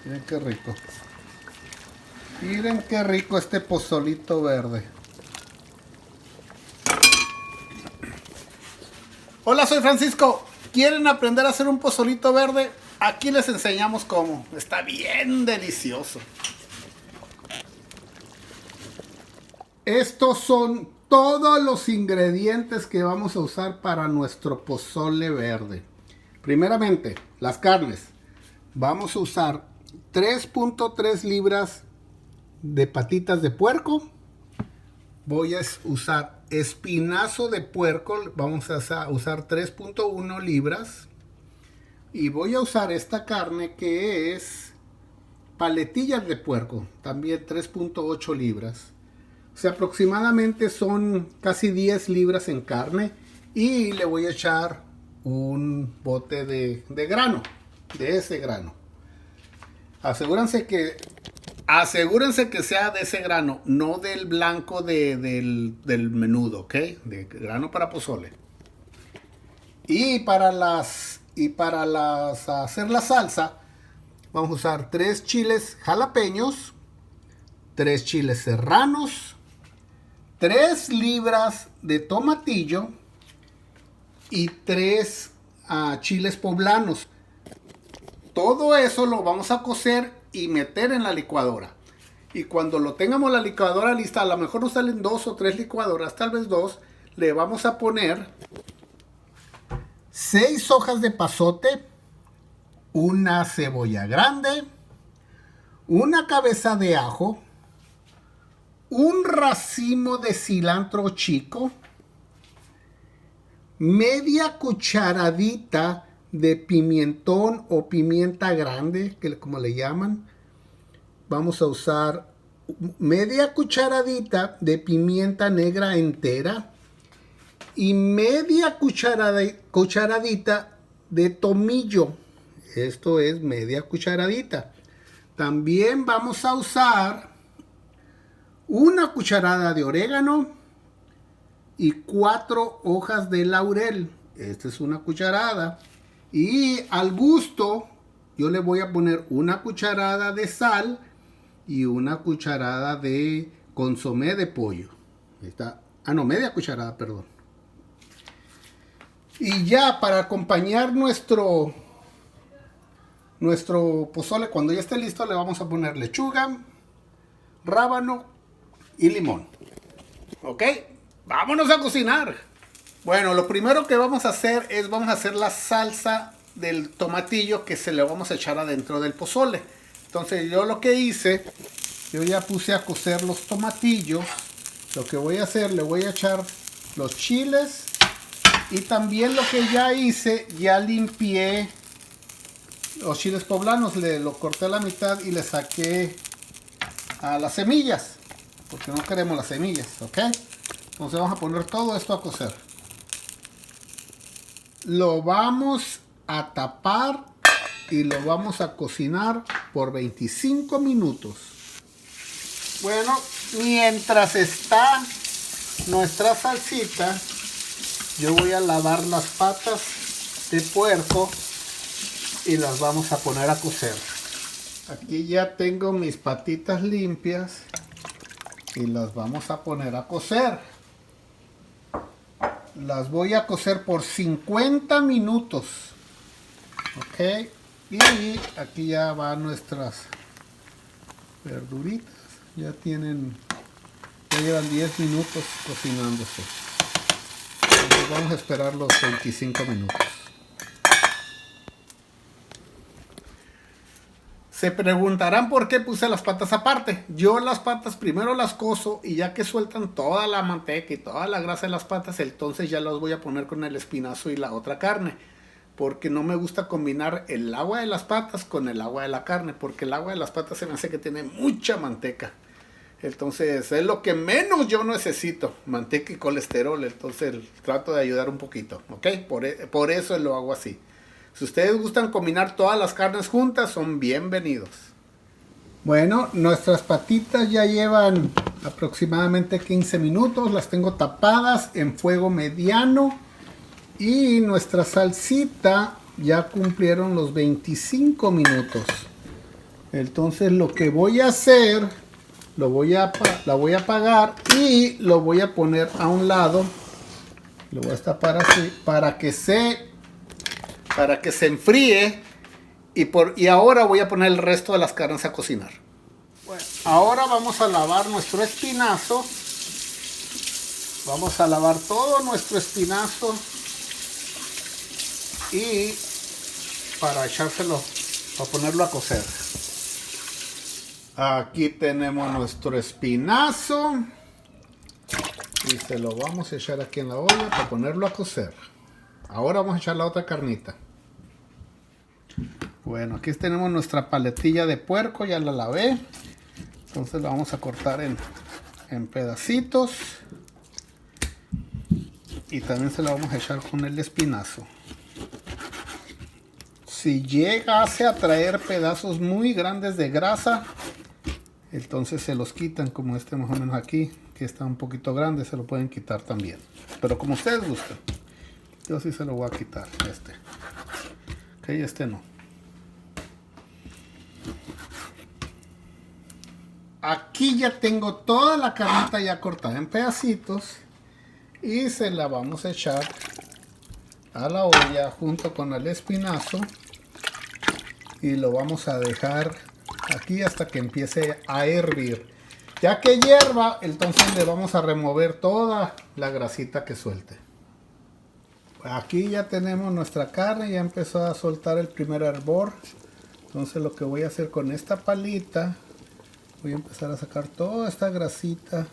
Miren qué rico. Miren qué rico este pozolito verde. Hola, soy Francisco. ¿Quieren aprender a hacer un pozolito verde? Aquí les enseñamos cómo. Está bien delicioso. Estos son todos los ingredientes que vamos a usar para nuestro pozole verde. Primeramente, las carnes. Vamos a usar 3.3 libras de patitas de puerco. Voy a usar espinazo de puerco. Vamos a usar 3.1 libras. Y voy a usar esta carne que es paletillas de puerco. También 3.8 libras. O sea, aproximadamente son casi 10 libras en carne. Y le voy a echar un bote de grano. De ese grano. Asegúrense que sea de ese grano, no del blanco del menudo, ¿ok? De grano para pozole. Y para hacer la salsa, vamos a usar 3 chiles jalapeños, 3 chiles serranos, 3 libras de tomatillo y 3 chiles poblanos. Todo eso lo vamos a cocer y meter en la licuadora. Y cuando lo tengamos la licuadora lista, a lo mejor nos salen 2 o 3 licuadoras, tal vez 2, le vamos a poner 6 hojas de pasote, una cebolla grande, una cabeza de ajo, un racimo de cilantro chico, media cucharadita de pimentón o pimienta grande, que como le llaman. Vamos a usar media cucharadita de pimienta negra entera y media cucharadita de tomillo. Esto es media cucharadita. También vamos a usar una cucharada de orégano y 4 hojas de laurel. Esta es una cucharada. Y al gusto, yo le voy a poner una cucharada de sal y una cucharada de consomé de pollo. Ahí está. Media cucharada, perdón. Y ya para acompañar nuestro pozole, cuando ya esté listo, le vamos a poner lechuga, rábano y limón. ¿Ok? Vámonos a cocinar. Bueno, lo primero que vamos a hacer es la salsa del tomatillo que se le vamos a echar adentro del pozole. Entonces yo lo que hice, yo ya puse a cocer los tomatillos. Lo que voy a hacer, le voy a echar los chiles. Y también lo que ya hice, ya limpié los chiles poblanos. Lo corté a la mitad y le saqué las semillas. Porque no queremos las semillas, ¿ok? Entonces vamos a poner todo esto a cocer. Lo vamos a tapar y lo vamos a cocinar por 25 minutos. Bueno, mientras está nuestra salsita, yo voy a lavar las patas de puerco y las vamos a poner a cocer. Aquí ya tengo mis patitas limpias y las vamos a poner a cocer. Las voy a cocer por 50 minutos. Ok. Y aquí ya van nuestras verduritas. Ya llevan 10 minutos cocinándose. Entonces vamos a esperar los 25 minutos. Se preguntarán por qué puse las patas aparte. Yo las patas primero las cozo y ya que sueltan toda la manteca y toda la grasa de las patas, entonces ya las voy a poner con el espinazo y la otra carne. Porque no me gusta combinar el agua de las patas con el agua de la carne, porque el agua de las patas se me hace que tiene mucha manteca. Entonces es lo que menos yo necesito, manteca y colesterol. Entonces trato de ayudar un poquito, ¿ok? Por eso lo hago así. Si ustedes gustan combinar todas las carnes juntas, son bienvenidos. Bueno, nuestras patitas ya llevan aproximadamente 15 minutos. Las tengo tapadas en fuego mediano. Y nuestra salsita ya cumplieron los 25 minutos. Entonces lo que voy a hacer, la voy a apagar y lo voy a poner a un lado. Lo voy a destapar así para que se enfríe. Y ahora voy a poner el resto de las carnes a cocinar. Bueno, ahora vamos a lavar nuestro espinazo. Vamos a lavar todo nuestro espinazo. Y para echárselo, para ponerlo a cocer. Aquí tenemos nuestro espinazo. Y se lo vamos a echar aquí en la olla para ponerlo a cocer. Ahora vamos a echar la otra carnita. Bueno, aquí tenemos nuestra paletilla de puerco, ya la lavé. Entonces la vamos a cortar en pedacitos. Y también se la vamos a echar con el espinazo. Si llegase a traer pedazos muy grandes de grasa, entonces se los quitan, como este más o menos aquí, que está un poquito grande, se lo pueden quitar también. Pero como ustedes gusten. Yo sí se lo voy a quitar, este. Ok, este no. Aquí ya tengo toda la carnita ya cortada en pedacitos. Y se la vamos a echar a la olla junto con el espinazo. Y lo vamos a dejar aquí hasta que empiece a hervir. Ya que hierva, entonces le vamos a remover toda la grasita que suelte. Aquí ya tenemos nuestra carne, ya empezó a soltar el primer hervor. Entonces lo que voy a hacer con esta palita, voy a empezar a sacar toda esta grasita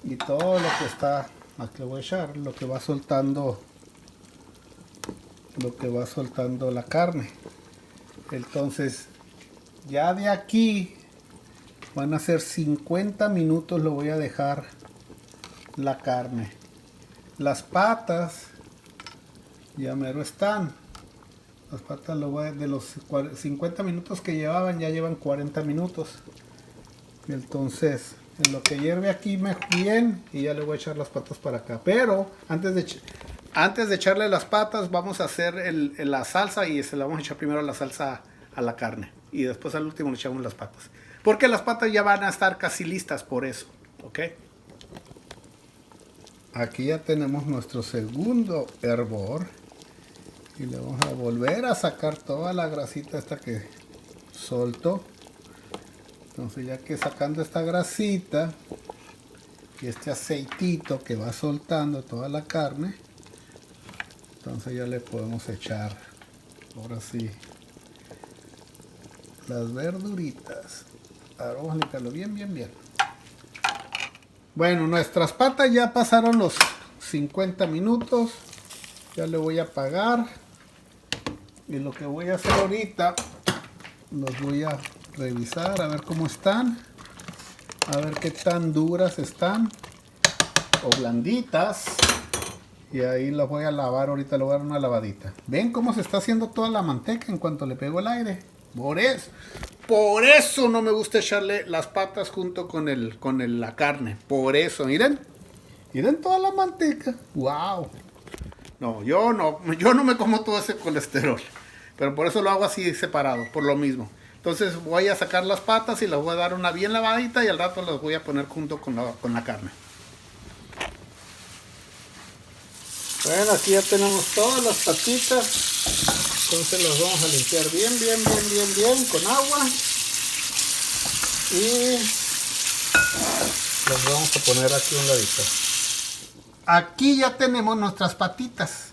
y todo lo que está, aquí le voy a echar, lo que va soltando la carne. Entonces ya de aquí van a ser 50 minutos, lo voy a dejar la carne. Las patas ya mero están. Las patas de los 50 minutos que llevaban, ya llevan 40 minutos. Y entonces en lo que hierve aquí bien, y ya le voy a echar las patas para acá. Pero antes de echarle las patas, vamos a hacer la salsa, y se la vamos a echar primero la salsa a la carne. Y después al último le echamos las patas. Porque las patas ya van a estar casi listas por eso. ¿Ok? Aquí ya tenemos nuestro segundo hervor. Y le vamos a volver a sacar toda la grasita esta que soltó. Entonces ya que sacando esta grasita y este aceitito que va soltando toda la carne, entonces ya le podemos echar, ahora sí, las verduritas. Ahora vamos a limpiarlo bien. Bueno, nuestras patas ya pasaron los 50 minutos. Ya le voy a apagar. Y lo que voy a hacer ahorita, los voy a revisar a ver cómo están. A ver qué tan duras están o blanditas. Y ahí las voy a lavar, ahorita le voy a dar una lavadita. ¿Ven cómo se está haciendo toda la manteca en cuanto le pego el aire? Por eso no me gusta echarle las patas junto con la carne. Por eso, miren toda la manteca. ¡Wow! No, yo no me como todo ese colesterol. Pero por eso lo hago así separado, por lo mismo. Entonces voy a sacar las patas y las voy a dar una bien lavadita, y al rato las voy a poner junto con la carne. Bueno, aquí ya tenemos todas las patitas. Entonces las vamos a limpiar bien con agua. Y las vamos a poner aquí a un ladito. Aquí ya tenemos nuestras patitas.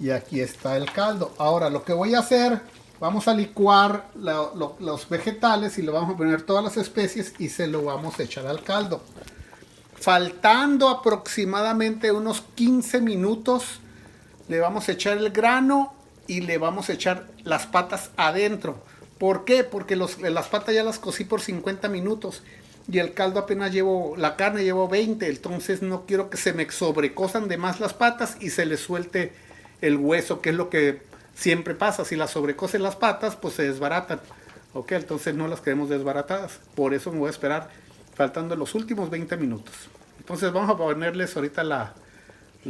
Y aquí está el caldo. Ahora lo que voy a hacer, vamos a licuar los vegetales y le vamos a poner todas las especies y se lo vamos a echar al caldo. Faltando aproximadamente unos 15 minutos, le vamos a echar el grano y le vamos a echar las patas adentro. ¿Por qué? Porque las patas ya las cocí por 50 minutos y el caldo apenas la carne llevo 20, entonces no quiero que se me sobrecosan de más las patas y se le suelte el hueso, que es lo que siempre pasa. Si las sobrecocen las patas, pues se desbaratan. Ok, entonces no las queremos desbaratadas. Por eso me voy a esperar faltando los últimos 20 minutos. Entonces vamos a ponerles ahorita la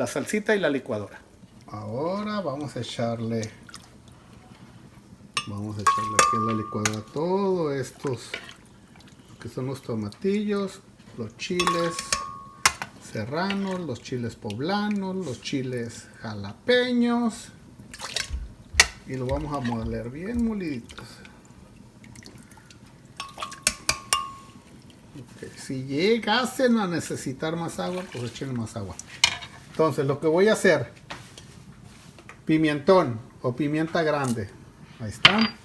salsita y la licuadora. Ahora vamos a echarle Vamos a echarle aquí a la licuadora todos estos que son los tomatillos, los chiles serranos, los chiles poblanos, los chiles jalapeños, y lo vamos a moler bien moliditos. Okay. Si llegasen a necesitar más agua, pues echen más agua. Entonces lo que voy a hacer, pimentón o pimienta grande, ahí está,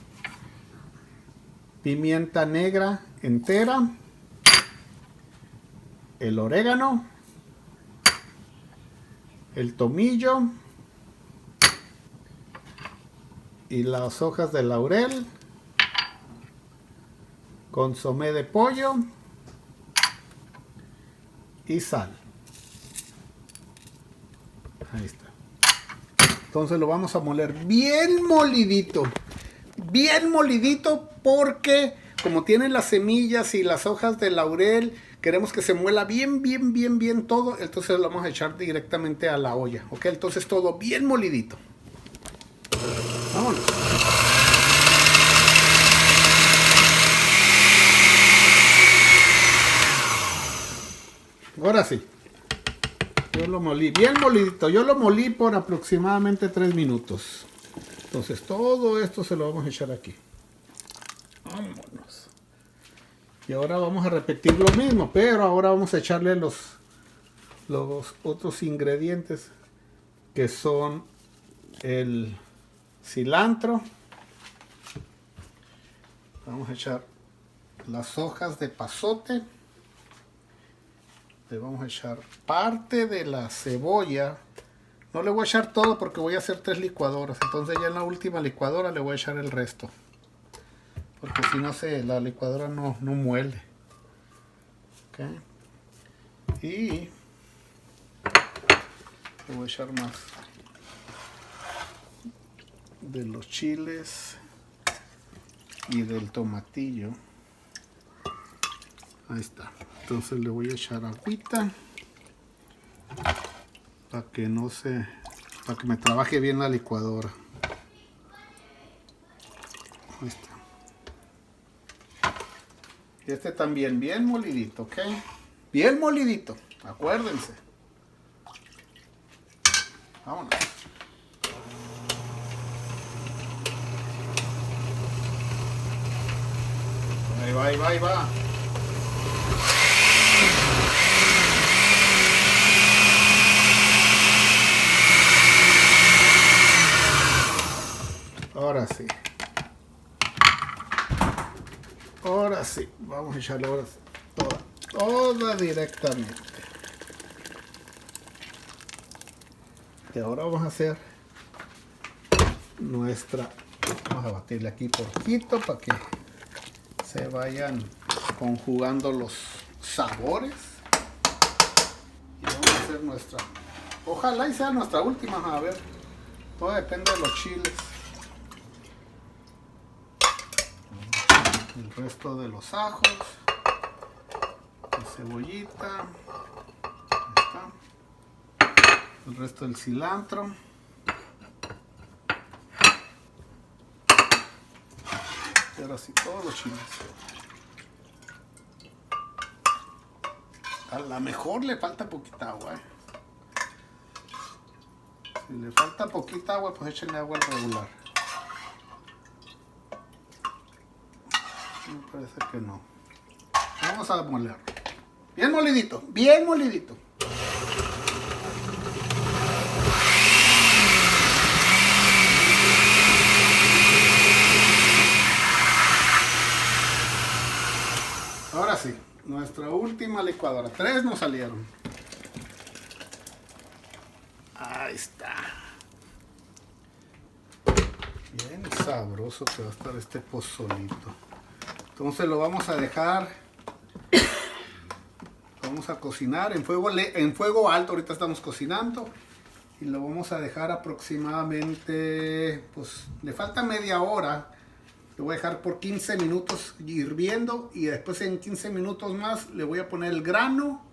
pimienta negra entera, el orégano, el tomillo y las hojas de laurel, consomé de pollo y sal. Ahí está. Entonces lo vamos a moler bien molidito porque como tienen las semillas y las hojas de laurel, queremos que se muela bien todo. Entonces lo vamos a echar directamente a la olla, ¿ok? Entonces todo bien molidito. Vámonos. Ahora sí. Yo lo molí bien molidito. Yo lo molí por aproximadamente 3 minutos. Entonces todo esto se lo vamos a echar aquí. Vámonos. Y ahora vamos a repetir lo mismo, pero ahora vamos a echarle los otros ingredientes, que son el cilantro. Vamos a echar las hojas de pasote. Le vamos a echar parte de la cebolla. No le voy a echar todo porque voy a hacer 3 licuadoras. Entonces ya en la última licuadora le voy a echar el resto. Porque si no la licuadora no muele. Okay. Y le voy a echar más de los chiles y del tomatillo. Ahí está. Entonces le voy a echar agüita para que para que me trabaje bien la licuadora. Ahí está. Y este también bien molidito, ¿ok? Bien molidito, acuérdense. Vámonos. Ahí va. Ahora sí. Ahora sí. Vamos a echarle ahora toda directamente. Y ahora vamos a hacer vamos a batirle aquí poquito para que se vayan conjugando los sabores. Y vamos a hacer ojalá y sea nuestra última, a ver, todo depende de los chiles. El resto de los ajos, la cebollita, ahí está, el resto del cilantro. Y ahora sí, todos los chiles. A lo mejor le falta poquita agua, Si le falta poquita agua, pues échenle agua al regular. Me parece que no. Vamos a moler. Bien molidito, bien molidito. Ahora sí, nuestra última licuadora. 3 nos salieron. Ahí está. Bien sabroso que va a estar este pozolito. Entonces lo vamos a dejar. Vamos a cocinar en fuego alto. Ahorita estamos cocinando. Y lo vamos a dejar aproximadamente, pues le falta media hora. Lo voy a dejar por 15 minutos hirviendo. Y después en 15 minutos más le voy a poner el grano.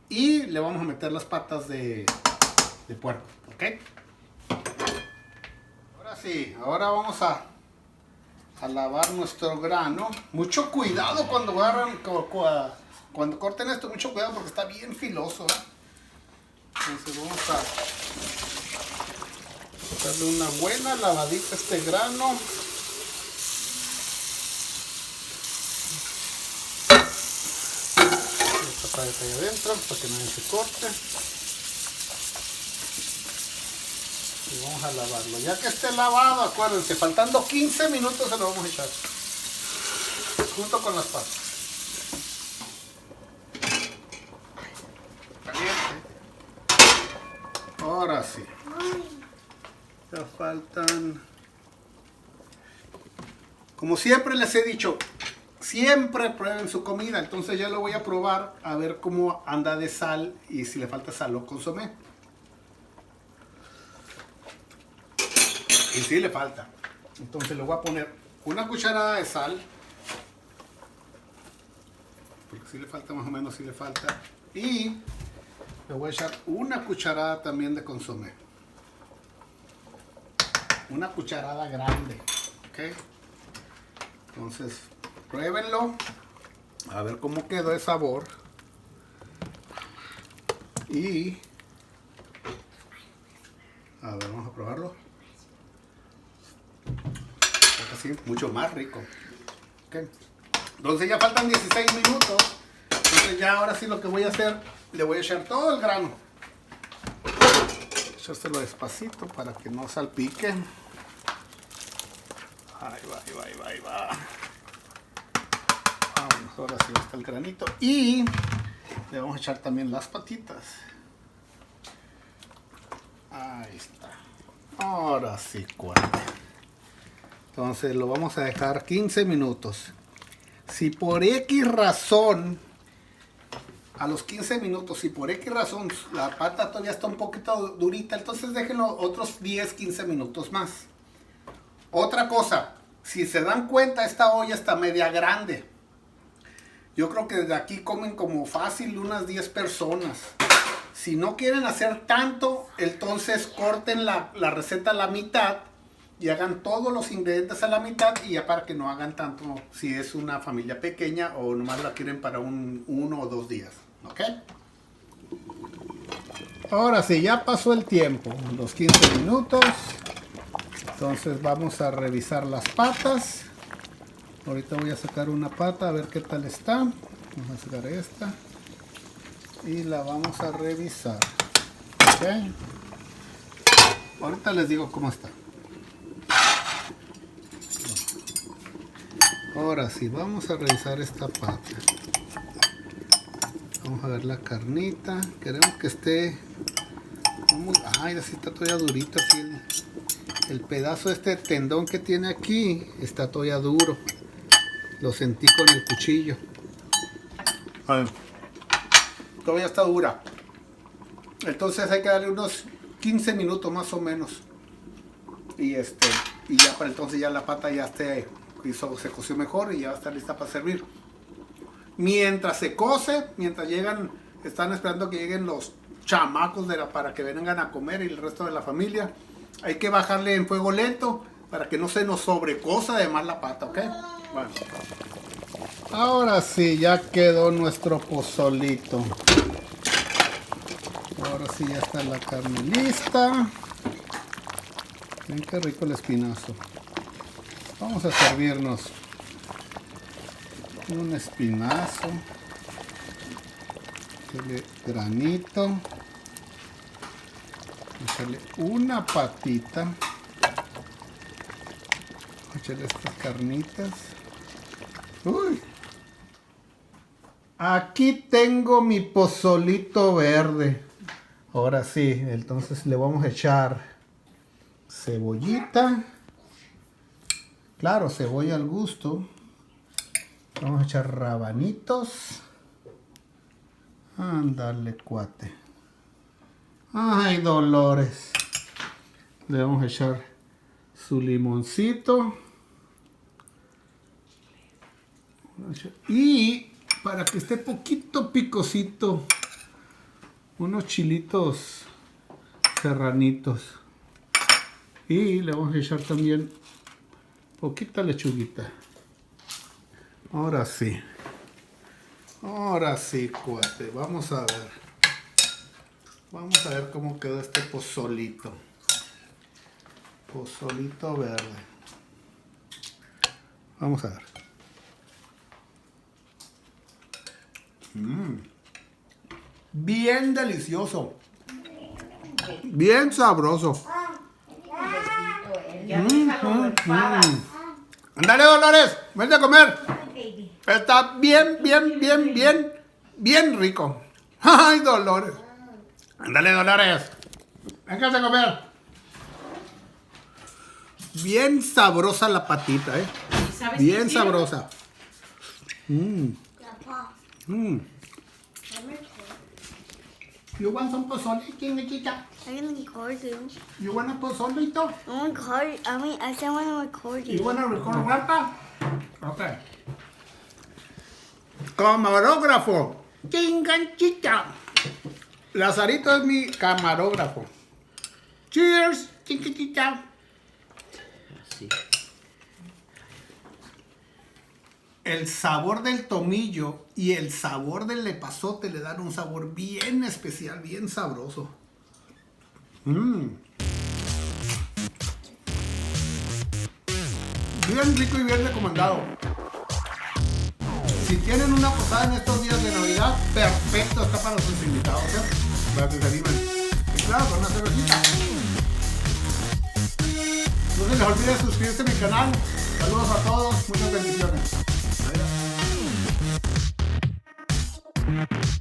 Y le vamos a meter las patas de puerco. ¿Ok? Ahora sí, ahora vamos a a lavar nuestro grano. Mucho cuidado cuando agarran, cuando corten esto, mucho cuidado porque está bien filoso, ¿eh? Entonces vamos a darle una buena lavadita a este grano. Esta parte ahí adentro para que nadie se corte. Y vamos a lavarlo. Ya que esté lavado, acuérdense, faltando 15 minutos se lo vamos a echar. Junto con las patas. Caliente. Ahora sí. Ya faltan. Como siempre les he dicho, siempre prueben su comida. Entonces ya lo voy a probar a ver cómo anda de sal y si le falta sal o consomé. Y sí le falta. Entonces le voy a poner una cucharada de sal. Porque si le falta más o menos, si le falta. Y le voy a echar una cucharada también de consomé. Una cucharada grande. ¿Ok? Entonces, pruébenlo. A ver cómo quedó el sabor. Y... a ver, vamos a probarlo. Así, mucho más rico. Okay. Entonces ya faltan 16 minutos. Entonces ya ahora sí lo que voy a hacer, le voy a echar todo el grano. Echárselo despacito para que no salpique. Ahí va, ahí va, ahí va, ahí va. Vamos, ahora sí está el granito. Y le vamos a echar también las patitas. Ahí está. Ahora sí, cuarto. Entonces lo vamos a dejar 15 minutos. Si por X razón, a los 15 minutos, si por X razón la pata todavía está un poquito durita, entonces déjenlo otros 10-15 minutos más. Otra cosa, si se dan cuenta, esta olla está media grande. Yo creo que desde aquí comen como fácil unas 10 personas. Si no quieren hacer tanto, entonces corten la receta a la mitad y hagan todos los ingredientes a la mitad, y ya para que no hagan tanto si es una familia pequeña o nomás la quieren para 1 o 2 días. ¿Ok? Ahora sí, ya pasó el tiempo, los 15 minutos. Entonces vamos a revisar las patas. Ahorita voy a sacar una pata a ver qué tal está. Vamos a sacar esta y la vamos a revisar. ¿Ok? Ahorita les digo cómo está. Ahora sí, vamos a revisar esta pata. Vamos a ver la carnita. Queremos que esté muy... ay, así está todavía durito. Así el pedazo de este tendón que tiene aquí está todavía duro. Lo sentí con el cuchillo. A ver. Todavía está dura. Entonces hay que darle unos 15 minutos más o menos. Y ya para entonces ya la pata ya se coció mejor y ya va a estar lista para servir. Mientras se cose, mientras están esperando que lleguen los chamacos para que vengan a comer y el resto de la familia, hay que bajarle en fuego lento para que no se nos sobrecosa además la pata, ¿ok? Bueno. Ahora sí, ya quedó nuestro pozolito. Ahora sí ya está la carne lista. Miren qué rico el espinazo. Vamos a servirnos un espinazo, echarle granito, echarle una patita, echarle estas carnitas. Uy. Aquí tengo mi pozolito verde. Ahora sí, entonces le vamos a echar cebollita. Claro, cebolla al gusto. Vamos a echar rabanitos. Ándale, cuate. Ay, Dolores. Le vamos a echar su limoncito. Y para que esté poquito picosito, unos chilitos serranitos. Y le vamos a echar también Poquita lechuguita. Ahora sí. Ahora sí, cuate. Vamos a ver. Vamos a ver cómo quedó este pozolito. Pozolito verde. Vamos a ver. Bien delicioso. Bien sabroso. Ándale, Dolores, vente a comer. Está bien rico. Ay, Dolores. Ándale, Dolores. Véngase a comer. Bien sabrosa la patita, bien sabrosa. You want some pozole, chiquita? I'm gonna record you. You want a pozolito? I want to record. I said I want to record you. You want to record Rafa? Okay. Camarógrafo. Chinganchita. Lazarito es mi camarógrafo. Cheers, chiquitita. Así. El sabor del tomillo y el sabor del epazote le dan un sabor bien especial, bien sabroso. Bien rico y bien recomendado. Si tienen una posada en estos días de Navidad, perfecto, está para sus invitados, para que se animen. Y claro, con una cervecita. No se les olvide suscribirse a mi canal. Saludos a todos, muchas bendiciones. Adiós.